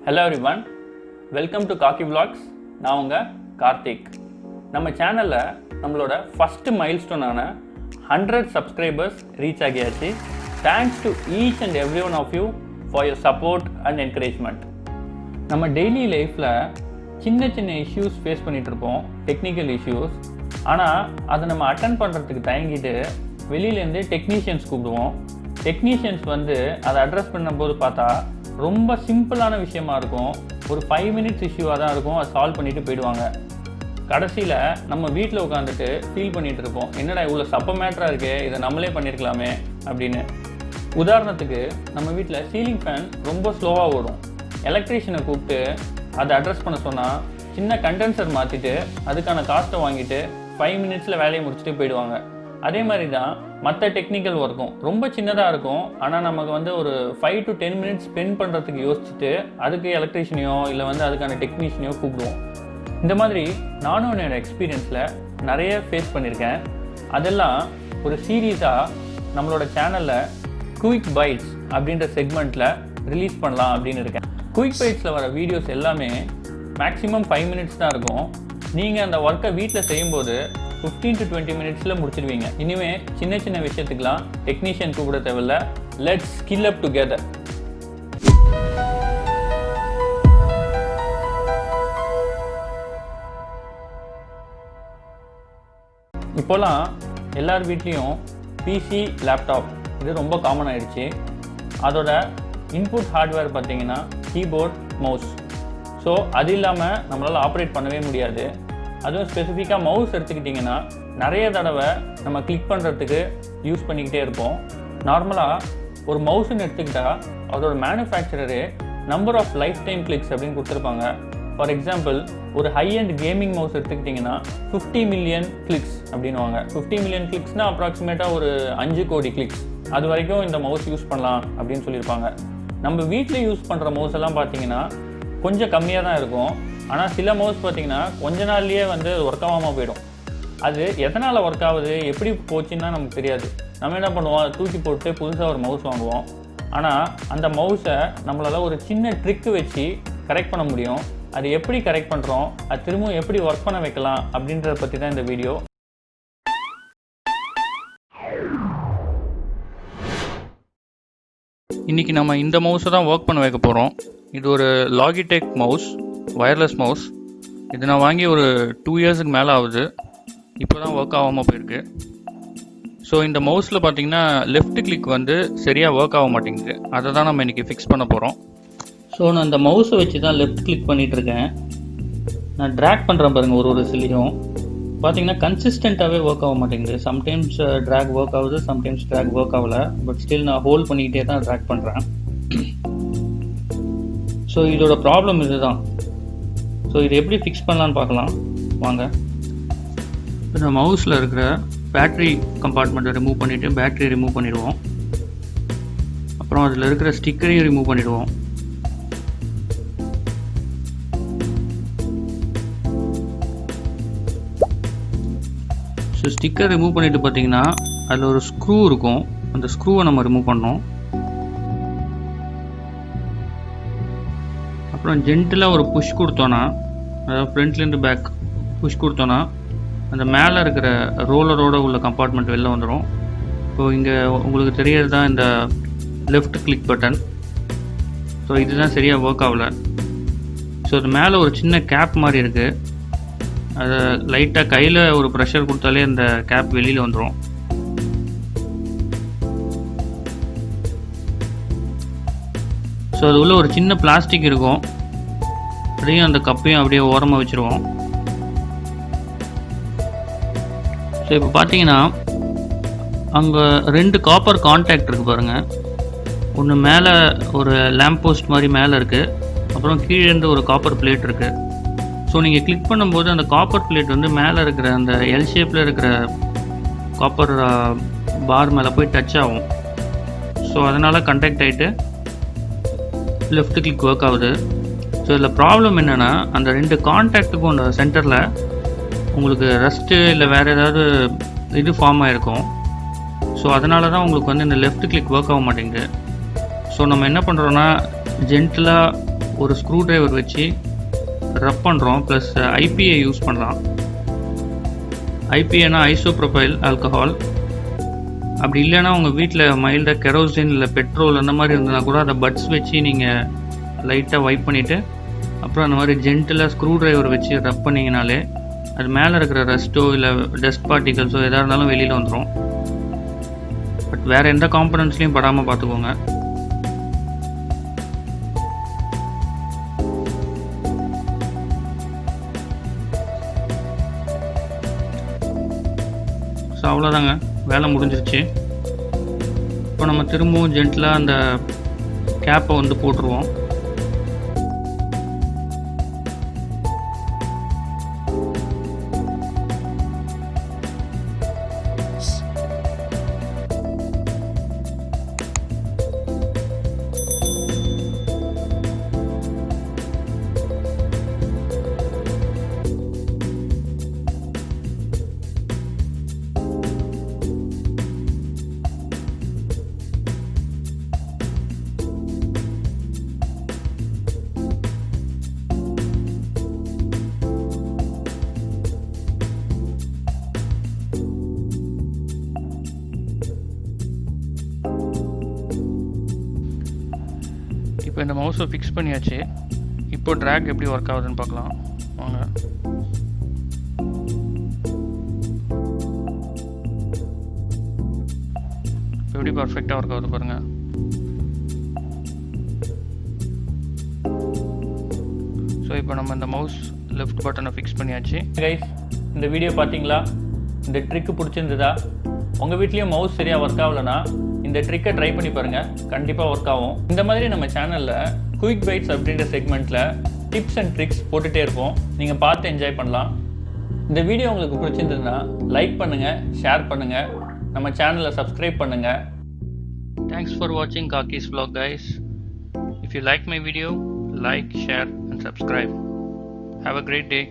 Hello everyone, welcome to Kaaki vlogs. நான் உங்கள் கார்த்திக். நம்ம சேனலில் நம்மளோட ஃபஸ்ட்டு மைல்ஸ்டோனான 100 சப்ஸ்கிரைபர்ஸ் ரீச் ஆகியாச்சு. Thanks to each and every one of you for your support and encouragement. நம்ம டெய்லி லைஃப்பில் சின்ன சின்ன இஷ்யூஸ் ஃபேஸ் பண்ணிகிட்ருப்போம், டெக்னிக்கல் இஷ்யூஸ். ஆனால் அதை நம்ம அட்டன் பண்ணுறதுக்கு தயங்கிட்டு வெளியிலேருந்து டெக்னீஷியன்ஸ் கூப்பிடுவோம். டெக்னீஷியன்ஸ் வந்து அதை அட்ரஸ் பண்ணும்போது பார்த்தா ரொம்ப சிம்பிளான விஷயமா இருக்கும். ஒரு 5 minutes இஷ்யூவாக தான் இருக்கும். அதை சால்வ் பண்ணிவிட்டு போயிடுவாங்க. கடைசியில் நம்ம வீட்டில் உட்காந்துட்டு ஃபீல் பண்ணிகிட்டு இருப்போம், என்னடா இவ்வளோ சப்ப மேட்டராக இருக்கே, இதை நம்மளே பண்ணியிருக்கலாமே அப்படின்னு. உதாரணத்துக்கு நம்ம வீட்டில் சீலிங் ஃபேன் ரொம்ப ஸ்லோவாக ஓடும். எலக்ட்ரீஷியனை கூப்பிட்டு அதை அட்ரஸ் பண்ண சொன்னால் சின்ன கண்டென்சர் மாற்றிட்டு அதுக்கான காஸ்ட்டை வாங்கிட்டு 5 minutesல வேலையை முடிச்சுட்டு போயிடுவாங்க. அதே மாதிரி தான் மற்ற டெக்னிக்கல் ஒர்க்கும் ரொம்ப சின்னதாக இருக்கும். ஆனால் நமக்கு வந்து ஒரு 5 to 10 minutes ஸ்பெண்ட் பண்ணுறதுக்கு யோசிச்சுட்டு அதுக்கு எலக்ட்ரீஷியனையோ இல்லை வந்து அதுக்கான டெக்னீஷியனையோ கூப்பிடுவோம். இந்த மாதிரி நானும் என்னோடய எக்ஸ்பீரியன்ஸில் நிறைய ஃபேஸ் பண்ணியிருக்கேன். அதெல்லாம் ஒரு சீரீஸாக நம்மளோட சேனலில் குயிக் பைட்ஸ் அப்படின்ற செக்மெண்ட்டில் ரிலீஸ் பண்ணலாம் அப்படின்னு இருக்கேன். குயிக் பைட்ஸில் வர வீடியோஸ் எல்லாமே மேக்ஸிமம் 5 minutes தான் இருக்கும். நீங்கள் அந்த ஒர்க்கை வீட்டில் செய்யும்போது 15 to 20 minutesல முடிச்சிடுவீங்க. இனிமே சின்ன சின்ன விஷயத்துக்கெல்லாம் டெக்னீஷியன் கூப்பிட தேவையில்ல. Let's skill up together. இப்போலாம் எல்லார் வீட்லேயும் பிசி, லேப்டாப் இது ரொம்ப காமன் ஆயிடுச்சு. அதோட இன்புட் ஹார்ட்வேர் பார்த்தீங்கன்னா கீபோர்ட், மவுஸ். ஸோ அது இல்லாமல் நம்மளால் ஆப்ரேட் பண்ணவே முடியாது. அதுவும் ஸ்பெசிஃபிக்காக மவுஸ் எடுத்துக்கிட்டிங்கன்னா நிறைய தடவை நம்ம கிளிக் பண்ணுறதுக்கு யூஸ் பண்ணிக்கிட்டே இருப்போம். நார்மலாக ஒரு மவுஸ்ன்னு எடுத்துக்கிட்டால் அதோட manufacturer number of life time clicks அப்படின்னு கொடுத்துருப்பாங்க. ஃபார் எக்ஸாம்பிள், ஒரு ஹை அண்ட் கேமிங் மவுஸ் எடுத்துக்கிட்டிங்கன்னா 50 million கிளிக்ஸ் அப்படின்வாங்க. 50 million கிளிக்ஸ்னால் அப்ராக்சிமேட்டாக ஒரு 5 கோடி கிளிக்ஸ். அது வரைக்கும் இந்த மவுஸ் யூஸ் பண்ணலாம் அப்படின்னு சொல்லியிருப்பாங்க. நம்ம வீட்டில் யூஸ் பண்ணுற மவுஸ் எல்லாம் பார்த்தீங்கன்னா கொஞ்சம் கம்மியாக தான் இருக்கும். ஆனால் சில மவுஸ் பார்த்திங்கன்னா கொஞ்ச நாள்லேயே வந்து ஒர்க் ஆகாமல் போயிடும். அது எதனால் ஒர்க் ஆகுது, எப்படி போச்சுன்னா நமக்கு தெரியாது. நம்ம என்ன பண்ணுவோம், தூக்கி போட்டு புதுசாக ஒரு மவுஸ் வாங்குவோம். ஆனால் அந்த மவுஸை நம்மளால் ஒரு சின்ன ட்ரிக்கு வச்சு கரெக்ட் பண்ண முடியும். அது எப்படி கரெக்ட் பண்ணுறோம், அது திரும்பவும் எப்படி ஒர்க் பண்ண வைக்கலாம் அப்படின்றத பற்றி தான் இந்த வீடியோ. இன்றைக்கி நம்ம இந்த மவுஸை தான் ஒர்க் பண்ண வைக்க போகிறோம். இது ஒரு லாகிடெக் மவுஸ், வயர்லெஸ் மவுஸ். இது நான் வாங்கி ஒரு 2 yearsக்கு மேலே ஆகுது. இப்போ தான் ஒர்க் ஆகாமல் போயிருக்கு. ஸோ இந்த மவுஸில் பார்த்தீங்கன்னா லெஃப்ட் கிளிக் வந்து சரியாக ஒர்க் ஆக மாட்டேங்குது. அதை தான் நம்ம இன்றைக்கி ஃபிக்ஸ் பண்ண போகிறோம். ஸோ நான் இந்த மவுஸை வச்சு தான் லெஃப்ட் கிளிக் பண்ணிகிட்ருக்கேன். நான் ட்ராக் பண்ணுறேன் பாருங்கள். ஒரு சிலியும் பார்த்தீங்கன்னா கன்சிஸ்டண்ட்டாகவே ஒர்க் ஆக மாட்டேங்குது. சம்டைம்ஸ் ட்ராக் ஒர்க் ஆகுது, சம்டைம்ஸ் ட்ராக் ஒர்க் ஆகலை. பட் ஸ்டில் நான் ஹோல்ட் பண்ணிக்கிட்டே தான் ட்ராக் பண்ணுறேன். ஸோ இதோட ப்ராப்ளம் இது தான். ஸோ இதை எப்படி ஃபிக்ஸ் பண்ணலான்னு பார்க்கலாம் வாங்க. இந்த மவுஸில் இருக்கிற பேட்ரி கம்பார்ட்மெண்ட்டை ரிமூவ் பண்ணிவிட்டு பேட்ரி ரிமூவ் பண்ணிடுவோம். அப்புறம் அதில் இருக்கிற ஸ்டிக்கரையும் ரிமூவ் பண்ணிடுவோம். ஸோ ஸ்டிக்கர் ரிமூவ் பண்ணிவிட்டு பார்த்தீங்கன்னா அதில் ஒரு ஸ்க்ரூ இருக்கும். அந்த ஸ்க்ரூவை நம்ம ரிமூவ் பண்ணோம். அப்புறம் ஜென்டிலாக ஒரு புஷ் கொடுத்தோன்னா, அதாவது ஃப்ரண்ட்லேருந்து பேக் புஷ் கொடுத்தோன்னா அந்த மேலே இருக்கிற ரோலரோடு உள்ள கம்பார்ட்மெண்ட் வெளில வந்துடும். ஸோ இங்கே உங்களுக்கு தெரியறது தான் இந்த லெஃப்ட் கிளிக் பட்டன். ஸோ இதுதான் சரியாக ஒர்க் ஆகலை. ஸோ அது மேலே ஒரு சின்ன கேப் மாதிரி இருக்குது. அதை லைட்டாக கையில் ஒரு ப்ரெஷர் கொடுத்தாலே அந்த கேப் வெளியில் வந்துடும். ஸோ அது உள்ள ஒரு சின்ன பிளாஸ்டிக் இருக்கும். அதையும் அந்த கப்பையும் அப்படியே ஓரமாக வச்சுருவோம். ஸோ இப்போ பார்த்தீங்கன்னா அங்கே 2 காப்பர் கான்டாக்ட் இருக்குது பாருங்கள். ஒன்று மேலே ஒரு லேம்ப் போஸ்ட் மாதிரி மேலே இருக்குது. அப்புறம் கீழேருந்து ஒரு காப்பர் பிளேட் இருக்குது. ஸோ நீங்கள் கிளிக் பண்ணும்போது அந்த காப்பர் பிளேட் வந்து மேலே இருக்கிற அந்த எல் ஷேப்பில் இருக்கிற காப்பர் பார் மேலே போய் டச் ஆகும். ஸோ அதனால் கண்டக்ட் ஆகிட்டு லெஃப்ட் கிளிக் ஒர்க் ஆகுது. ஸோ இதில் ப்ராப்ளம் என்னென்னா, அந்த 2 கான்டாக்டுக்கும் அந்த சென்டரில் உங்களுக்கு ரஸ்ட்டு இல்லை வேறு ஏதாவது இது ஃபார்ம் ஆகிருக்கும். ஸோ அதனால தான் உங்களுக்கு வந்து இந்த லெஃப்ட் கிளிக் ஒர்க் ஆக மாட்டேங்குது. ஸோ நம்ம என்ன பண்ணுறோன்னா ஜென்டிலாக ஒரு ஸ்க்ரூ டிரைவர் வச்சு ரப் பண்ணுறோம். ப்ளஸ் ஐபிஏ யூஸ் பண்ணலாம். ஐபிஏனா ஐசோப்ரோபைல் ஆல்கஹால். அப்படி இல்லைன்னா உங்கள் வீட்டில் மைல்டாக கெரோசின் இல்லை பெட்ரோல் அந்த மாதிரி இருந்ததுனா கூட அதை பட்ஸ் வச்சு நீங்கள் லைட்டாக வைப் பண்ணிவிட்டு அப்புறம் அந்த மாதிரி ஜென்டிலாக ஸ்க்ரூ டிரைவர் வச்சு ரப் பண்ணிங்கனாலே அது மேலே இருக்கிற ரஸ்ட்டோ இல்லை டஸ்ட் பார்ட்டிகல்ஸோ எதாக இருந்தாலும் வெளியில் வந்துடும். பட் வேறு எந்த காம்பனன்ட்ஸ்லையும் படாமல் பார்த்துக்கோங்க. ஸோ அவ்வளோதாங்க, வேலை முடிஞ்சிருச்சு. இப்போ நம்ம திரும்பவும் ஜென்டிலாக அந்த கேப்பை வந்து போட்டுருவோம். இப்போ இந்த மவுஸை ஃபிக்ஸ் பண்ணியாச்சு. இப்போ ட்ராக் எப்படி ஒர்க் ஆகுதுன்னு பார்க்கலாம் வாங்க. எப்படி பர்ஃபெக்டாக ஒர்க் ஆகுது பாருங்கள். ஸோ இப்போ நம்ம இந்த மவுஸ் லெஃப்ட் பட்டனை ஃபிக்ஸ் பண்ணியாச்சு. கைஸ், இந்த வீடியோ பார்த்தீங்களா? இந்த ட்ரிக்கு பிடிச்சிருந்ததா? உங்கள் வீட்லேயும் மவுஸ் சரியாக ஒர்க் ஆகலைன்னா இந்த ட்ரிக்கை ட்ரை பண்ணி பாருங்கள், கண்டிப்பாக ஒர்க் ஆகும். இந்த மாதிரி நம்ம சேனலில் குயிக் பைட்ஸ் அப்படின்ற செக்மெண்ட்டில் டிப்ஸ் அண்ட் ட்ரிக்ஸ் போட்டுகிட்டே இருப்போம். நீங்கள் பார்த்து என்ஜாய் பண்ணலாம். இந்த வீடியோ உங்களுக்கு பிடிச்சிருந்ததுன்னா லைக் பண்ணுங்கள், ஷேர் பண்ணுங்கள், நம்ம சேனலை சப்ஸ்கிரைப் பண்ணுங்கள். தேங்க்ஸ் ஃபார் வாட்சிங் khakis vlog guys. If you like my video, like, share and subscribe. Have a great day.